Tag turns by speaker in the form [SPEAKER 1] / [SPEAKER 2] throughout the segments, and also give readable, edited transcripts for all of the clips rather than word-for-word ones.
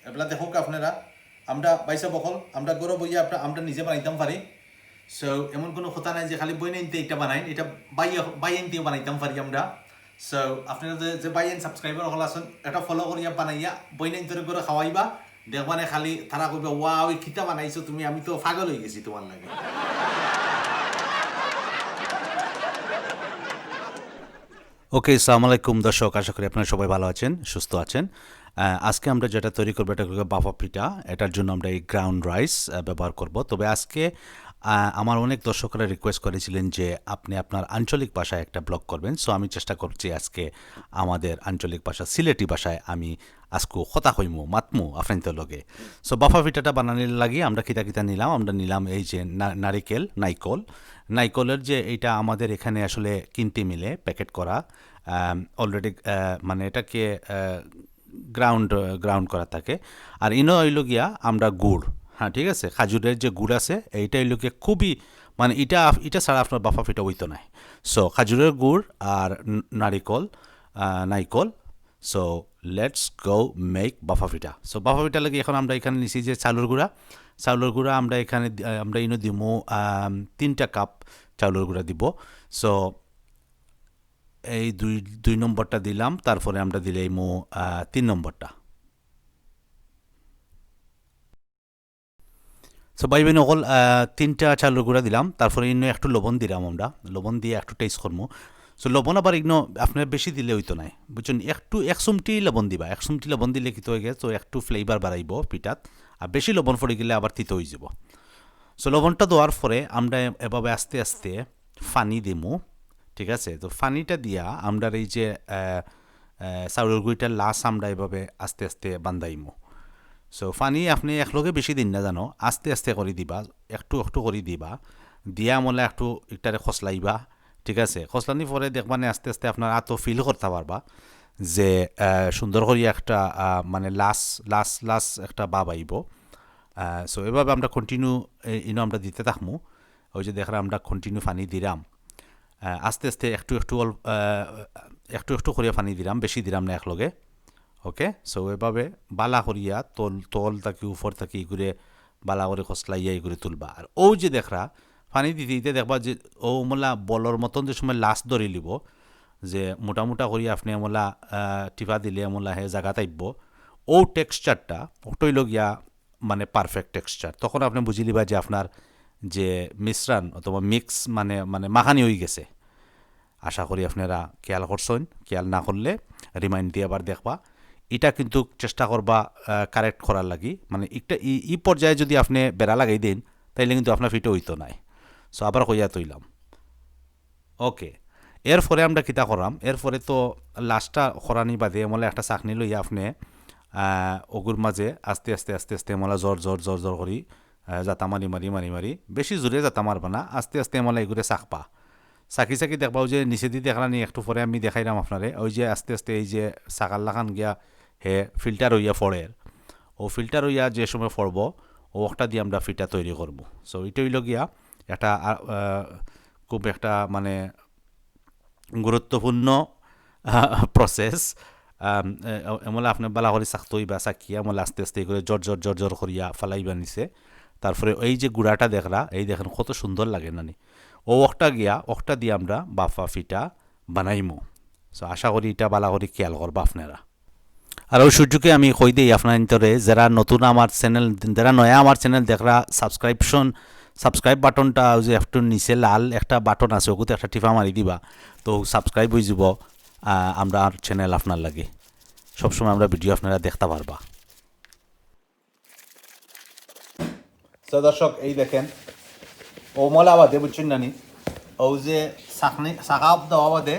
[SPEAKER 1] এবেলা দেখুক আপনারা আমরা বাইসা বকল আমরা গরো বইয়া আমরা নিজে বানাইতাম পারি। সো এমন কোনো কথা নাই যে খালি বই নাইতে এটা বানাই, এটা বাই আনতেও বানাইতাম পারি আমরা। সো আপনারা যে বাই আইন সাবস্ক্রাইবার হল আসুন, এটা ফলো করিয়া বানাইয়া বই নাইন তোরে করে খাওয়াইবা, দেখবানে খালি তারা কইবা ওয়া ওই খিতা বানাইছো তুমি, আমি তো পাগল হয়ে গেছি তোমার লাগে। ওকে, আসসালামু আলাইকুম দর্শক, আশা করি আপনারা সবাই ভালো আছেন, সুস্থ আছেন। আজকে আমরা যেটা তৈরি করবো এটা করবো বাফা পিঠা। এটার জন্য আমরা এই গ্রাউন্ড রাইস ব্যবহার করব। তবে আজকে আমার অনেক দর্শকরা রিকোয়েস্ট করেছিলেন যে আপনি আপনার আঞ্চলিক ভাষায় একটা ব্লগ করবেন। সো আমি চেষ্টা করছি আজকে আমাদের আঞ্চলিক ভাষা সিলেটি ভাষায় আমি আজকে কথা কইমু মাতমু আপনাদের লগে। সো বাফা পিঠাটা বানানোর লাগি আমরা কিতা কিতা নিলাম, আমরা নিলাম এই যে নাইকলের যে এইটা আমাদের এখানে আসলে কিনতে মিলে প্যাকেট করা অলরেডি, মানে এটাকে গ্রাউন্ড করা থাকে। আর ইনো হইল গিয়া আমরা গুড়, হ্যাঁ ঠিক আছে, খাজুরের যে গুড় আছে এইটা হইল গিয়া খুবই, মানে এটা ছাড়া আপনার বাফা পিঠা হইতো নাই। সো খাজুরের গুড় আর নাইকল। So let's go make bhapa pitha. So bhapa pitha লাগে এখন আমরা এখানে নিছি যে চাউলের গুঁড়া আমরা ইনো দিমু 3টা কাপ চাউলের গুঁড়া দিব। সো এই দুই নম্বরটা দিলাম, তারপরে আমরা দিলাম 3 নম্বরটা। সো ভাই বোন অকল 3টা চাউলের গুঁড়া দিলাম, তারপরে ইনো একটু লবণ দিলাম, আমরা লবণ দিয়ে একটু টেস্ট করবো। সো লবণ আবার ইগনো আপনার বেশি দিলে হইতো নাই, বুঝছেন, একটু 1 চিমটি লবণ দিবা। 1 চিমটি লবণ দিলে কি হয়ে গেছে, তো একটু ফ্লেভার বাড়াইব পিঠাত। আর বেশি লবণ পড়ে গেলে আবার তিতো হয়ে যাব। সো লবণটা দেওয়ার পরে আমরা এভাবে আস্তে আস্তে পানি দিমু, ঠিক আছে। তো পানিটা দিয়া আমরা এই যে চাউলের গুঁড়িটার লাশ আমরা এভাবে আস্তে আস্তে বান্ধাইমু। সো পানি আপনি একলগে বেশি দিন না জানো, আস্তে আস্তে করে দিবা, একটু একটু করে দিবা, দিয়া মলে একটু একটারে খসলাইবা, ঠিক আছে। খসলানি পরে দেখবানে আস্তে আস্তে আপনার আতো ফিল করতে পারবা যে সুন্দর করে একটা মানে লাস একটা ভাব আইব। সো এভাবে আমরা কন্টিনিউ আমরা দিতে থাকমু। ওই যে দেখলাম আমরা কন্টিনিউ পানি দিলাম, আস্তে আস্তে একটু একটু করিয়া পানি দিলাম, বেশি দিলাম না একলগে। ওকে, সো এভাবে বালা করিয়া তল থাকি উপর থাকি ঘুরে বালা করে খসলাইয়া ঘুরে তুলবা। আর ও যে দেখরা পানি দিতে দিতে দেখবা যে ও মোলা বলর মতন যে সময় লাশ ধরে লিব, যে মোটা করি আপনি মোলা টিপা দিলে মোলা হে জায়গা টাইপব, ও টেক্সচারটা ওটাই লগিয়া মানে পারফেক্ট টেক্সচার। তখন আপনি বুঝি লিবা যে আপনার যে মিশ্রণ অথবা মিক্স মানে মাখানি হয়ে গেছে। আশা করি আপনারা খেয়াল করছেন, খেয়াল না করলে রিমাইন্ড দিয়ে আবার দেখবা। এটা কিন্তু চেষ্টা করবা কারেক্ট করার লাগি, মানে একটা ই পর্যায়ে যদি আপনি বেড়া লাগাই দেন তাইলে কিন্তু আপনার ফিটে হইতো নাই। সো আবার কইয়া তৈলাম। ওকে, এরপরে আমরা কিতা করাম, এরপরে তো লাস্টটা খরানি বাদে মলে একটা চাকনি লইয়া আপনি ওগুর মাঝে আস্তে মলা জোর করি জাতা মারি বেশি জোরে জাতা মারবা না, আস্তে মলা এগুলো চাকবা। চাকি দেখবা যে নিচে দিয়ে দেখলানি, একটু পরে আমি দেখাইলাম আপনারে। ওই যে আস্তে এই যে চাকার লাগান গিয়া হে ফিল্টার হইয়া ফড়ে, ও ফিল্টার হইয়া যে সময় ফড়ব ও একটা দিয়ে আমরা ফিটা তৈরি করব। সো এটা হইল গিয়া একটা খুব একটা মানে গুরুত্বপূর্ণ প্রসেস। এমলে আপনার বালা করে চাকতই বা চাকিয়া এমলে আস্তে করে জর করিয়া ফালাইবা নিছে। তারপরে এই যে গুঁড়াটা দেখরা, এই দেখেন কত সুন্দর লাগে নানি। ও অকটা দিয়ে আমরা বাফা পিঠা বানাইমু। সো আশা করি এটা বালা করি খেয়াল করবা আপনারা। আর ওই সূর্যকে আমি কই দিই আপনার ভিতরে যারা নতুন আমার চ্যানেল, যারা নয়া আমার চ্যানেল দেখরা, সাবস্ক্রাইব বাটনটা যে একটু নিচে লাল একটা বাটন আছে, ওগুলো একটা টিপা মারি দিবা, তো সাবস্ক্রাইব হয়ে যাব আমরা চ্যানেল আপনার লাগে। সবসময় আমরা ভিডিও আপনারা দেখতে পারবা। তো দর্শক এই দেখেন ও মলা বাদে বুঝছেন নানি, ও যে শাখা দেওয়া বাদে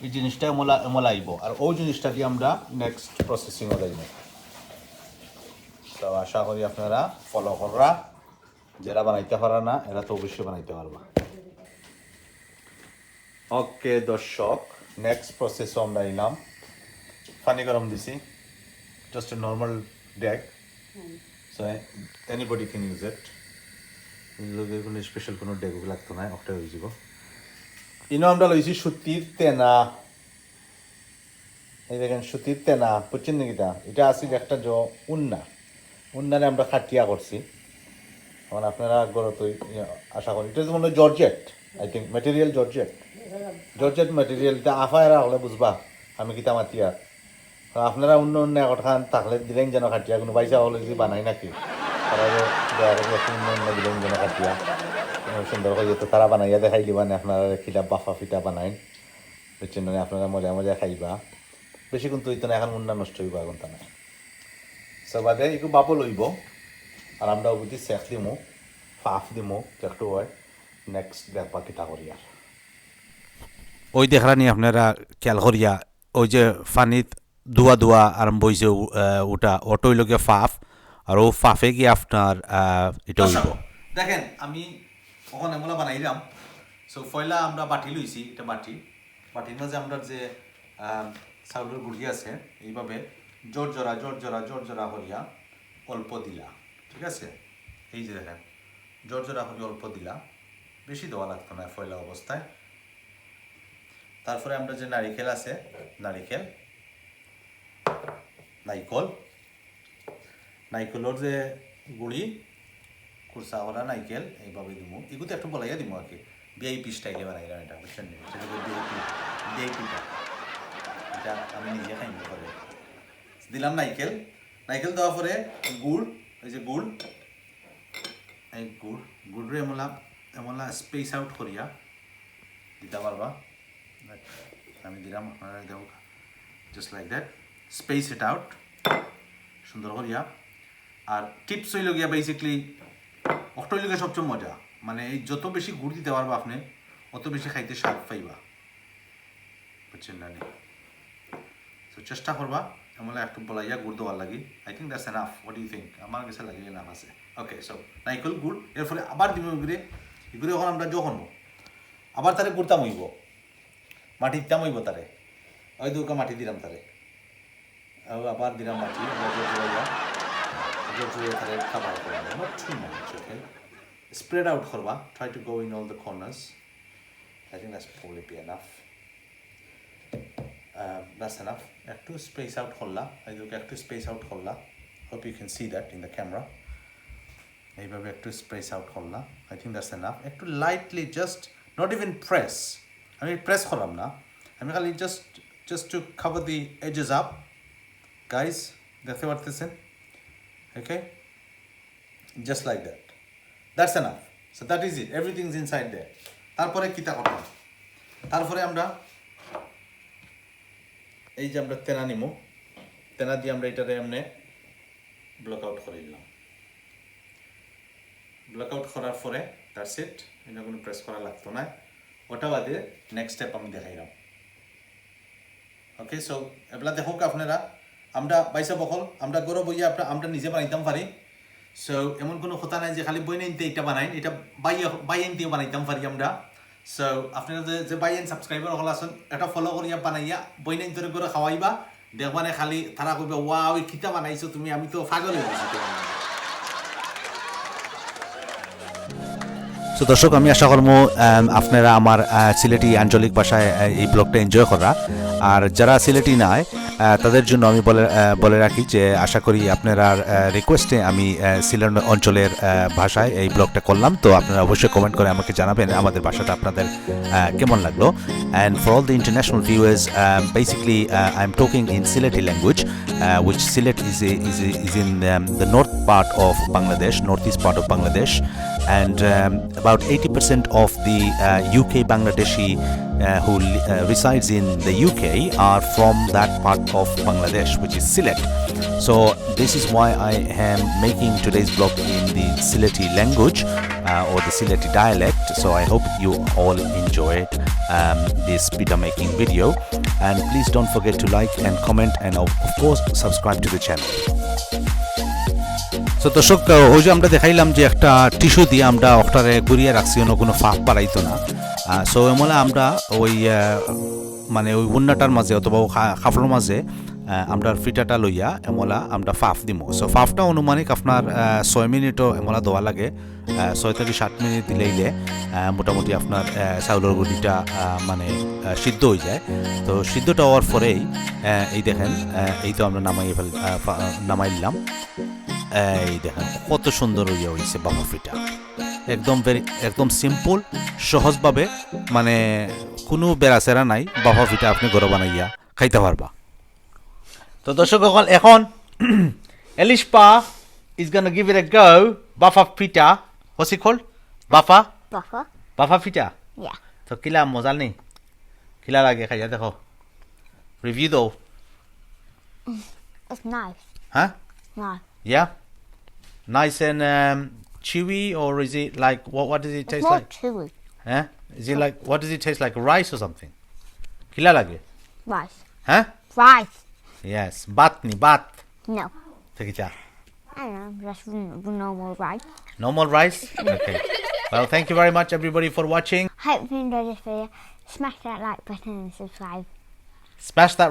[SPEAKER 1] এই জিনিসটা এমলা আইব। আর ওই জিনিসটা দিয়ে আমরা নেক্সট প্রসেসিংয়ে যাইব। তো আশা করি আপনারা ফলো কররা, যারা বানাইতে পারা না এরা তো অবশ্যই বানাইতে পারবা। ওকে দর্শক, নেক্সট প্রসেসও আমরা এলাম। পানি গরম দিছি, just a normal deck, so anybody can use it. কোনো স্পেশাল কোনো ডেক লাগতো না, একটা হয়ে যাব। ইনো আমরা লইছি সুতির তেনা, এই দেখেন সুতির তেনা বুঝছেন নাকি এটা আসলে একটা উন্নারে আমরা খাটিয়া করছি এখন আপনারা গড় তো আশা করি এটা মনে হয় georgette I think material georgette material এটা আফায়রা হলে বুঝবা আমি কিতা মাতিয়া আপনারা অন্য এখন থাকলে দিলেন যেন খাটিয়া কোনো পয়সা হলে যদি বানাই নাকি তারা অন্য দিলেন যেন খাটিয়া সুন্দর করে যেত তারা বানাইয়া দেখাইলি মানে আপনারা খিলা বাফা পিঠা বানাইন বুঝছেন মানে আপনারা মজা মজা খাইবা বেশি কিন্তু হইতো না এখন উন্না নষ্ট হইব এখন তা না সো বাদে একটু বাপও লইব আর আমরা বুঝি শেখ দিমু ফাফ দিমু একটু হয় নেক্সট ব্যাপার কিতা করি আর ওই দেখানি আপনারা খেয়াল করিয়া ওই যে ফানিত ধোয়া আরম্ভ হয়েছে ওটা অটোই লগে ফাফ আর ও ফাফে গিয়ে আপনার এটা হইব দেখেন আমি ওখানে এমলা বানাইলাম সো পয়লা আমরা বাটি লইছি এটা বাটির মাঝে আমরা যে চাউলের গুড়ি আছে এইভাবে জোর জোড়া করিয়া অল্প দিলা ঠিক আছে এই যে দেখেন জোর জোড়া করিয়া অল্প দিলা বেশি দেওয়া লাগতো না পয়লা অবস্থায় তারপরে আমরা যে নারিকেল আছে নাইকলের যে গুড়ি কুরসা করা নাইকেল এইভাবে দিব এগুলো একটু বলাইয়া দিব আর কি ভিআইপি স্টাইলে বানাইলাম এটা বুঝছেন ভিআইপিটা এটা আমি নিজে খাইব করে দিলাম নাইকেল দেওয়ার পরে গুড় এই যে গুড়রে এমলা স্পেস আউট করিয়া দিতে পারবা আমি দিলাম আপনারা দেব just like that space it out সুন্দর করিয়া আর টিপস হইল গিয়া বেসিকলি অক্টোই লগে সবচেয়ে মজা মানে এই যত বেশি গুড় দিতে পারবা আপনি অত বেশি খাইতে স্বাদ পাইবা বুঝছেন না তো চেষ্টা করবা এমন একটু বলাইয়া গুড় দেওয়ার লাগি I think that's enough what you think আমার কাছে লাগে এনাফ আছে ওকে সো নাইকল গুড় এর ফলে আবার দিব এগুলো এখন আমরা যখন আবার তারে গুড়তাম হইব মাটি দিতাম হইব তারে ওই দুর্গা মাটি দিলাম তারে আবার দিলাম মাটি তারে খাবার করবা not too much okay spread out করবা try to go in all the corners I think that's probably be enough that's enough একটু space out করলা একটু space out করলা hope you can see that in the camera এইভাবে একটু space out করলা I think that's enough একটু lightly just not even press আমি press করলাম না আমি খালি just to cover the edges up guys দেখতে পারতেছেন okay just like that that's enough so that is it everything's inside there তারপরে কিতা করলাম তারপরে আমরা এই যে আমরা তেনা দিয়ে আমরা এটারে এমনি ব্লক আউট করে দিলাম ব্লক আউট করার পরে দ্যাটস ইট এটা কোনো প্রেস করা লাগতো না ওটা বাদে নেক্সট স্টেপ আমি দেখাইলাম ওকে সো এগুলা দেখুক আপনারা আমরা বাইসা বকল আমরা গরো বইয়া আমরা নিজে বানাইতাম পারি সো এমন কোনো কথা নাই যে খালি বই নিতে এটা বানাই এটা বাই আনতেও বানাইতাম পারি আমরা সো আপনারা যে বাই আন সাবস্ক্রাইবার হল আসুন এটা ফলো করিয়া বানাইয়া বই নাইন ধরে করে খাওয়াইবা দেখবানে খালি তারা কইবা ওয়াও এই কিতা বানাইছো তুমি আমি তো পাগল হয়ে গেছি সো দর্শক আমি আশা করবো আপনারা আমার সিলেটি আঞ্চলিক ভাষায় এই ব্লগটা এনজয় করা আর যারা সিলেটি নয় তাদের জন্য আমি বলে রাখি যে আশা করি আপনারা রিকোয়েস্টে আমি সিলেট অঞ্চলের ভাষায় এই ব্লগটা করলাম তো আপনারা অবশ্যই কমেন্ট করে আমাকে জানাবেন আমাদের ভাষাটা আপনাদের কেমন লাগলো and for all the international viewers basically I am talking in Sylheti language which Sylhet is in the north part of Bangladesh, northeast part of Bangladesh, and about 80% of the UK Bangladeshi who resides in the UK are from that part of Bangladesh, which is Sylhet. So this is why I am making today's blog in the Sylheti language or the Sylheti dialect. So I hope you all enjoyed this pita making video, and please don't forget to like and comment and of course subscribe to the channel. So দর্শক ওই যে আমরা দেখাইলাম যে একটা tissue দিয়ে আমরা ওটারে ঘুরিয়ে রাখছি কোনো ফাঁক পারাইতো না সো এমন আমরা ওই মানে ওই উন্নাটার মাঝে অথবা খাফড়োর মাঝে আমরা ফিটাটা লইয়া এমলা আমরা ফাফ দিমো সো ফাফটা অনুমানিক আপনার 6 মিনিটও এমলা দেওয়া লাগে 6 থেকে 7 মিনিট দিলেইলে মোটামুটি আপনার চাউলের গুঁড়িটা মানে সিদ্ধ হয়ে যায় তো সিদ্ধটা হওয়ার পরেই এই দেখেন এই তো আমরা নামাইলাম এই দেখেন কত সুন্দর হইয়া হয়েছে বাফা পিঠা একদম সিম্পল সহজভাবে মানে কোনো বেড়াচেরা নাই বাফা পিঠা আপনি ঘরে বানাইয়া খাইতে পারবা তো দর্শক এখন এলিশপা is gonna give it a go বাফা pitha what's it called বাফা pitha
[SPEAKER 2] Yeah.
[SPEAKER 1] তো কিলা মজা নেই কিলা লাগে খাইয়া দেখো রিভিউ দাও
[SPEAKER 2] It's nice.
[SPEAKER 1] হ্যাঁ
[SPEAKER 2] Nice.
[SPEAKER 1] yeah nice and chewy or is it like what does it
[SPEAKER 2] It's
[SPEAKER 1] taste
[SPEAKER 2] more
[SPEAKER 1] like
[SPEAKER 2] chewy.
[SPEAKER 1] huh is it like what does it taste like rice or something kila lage
[SPEAKER 2] Rice.
[SPEAKER 1] huh
[SPEAKER 2] Rice.
[SPEAKER 1] yes bat
[SPEAKER 2] No.
[SPEAKER 1] take it
[SPEAKER 2] I don't know. Just normal rice.
[SPEAKER 1] normal rice okay well thank you very much everybody for watching
[SPEAKER 2] Hope you enjoyed this video. Smash that like button and subscribe.
[SPEAKER 1] smash that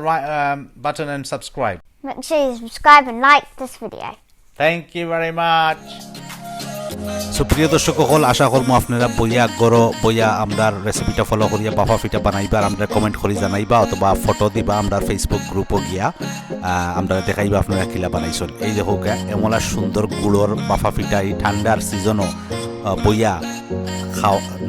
[SPEAKER 1] button and subscribe
[SPEAKER 2] Make sure you subscribe and like this video.
[SPEAKER 1] thank you very much so প্রিয় দর্শক সকল আশা করবো আপনারা বইয়া আমরার রেসিপিটা follow করিয়া বাফা পিঠা বানাইবা আর আমরা কমেন্ট করে জানাইবা অথবা ফটো দিবা আমরা ফেসবুক গ্রুপও গিয়া আমরা দেখাইবা আপনারা কিলা বানাইছেন এই দেখো এমলা সুন্দর গুড়র বাফা পিঠা এই ঠান্ডার সিজনও বইয়া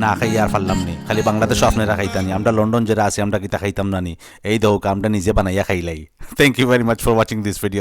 [SPEAKER 1] না খাইয়া আর পারলাম নি খালি বাংলাদেশও আপনারা খাইতানি আমরা লন্ডন যারা আছি আমরা কিতা খাইতাম না নি এই দেখো আমরা নিজে বানাইয়া খাইলাই thank you very much for watching this video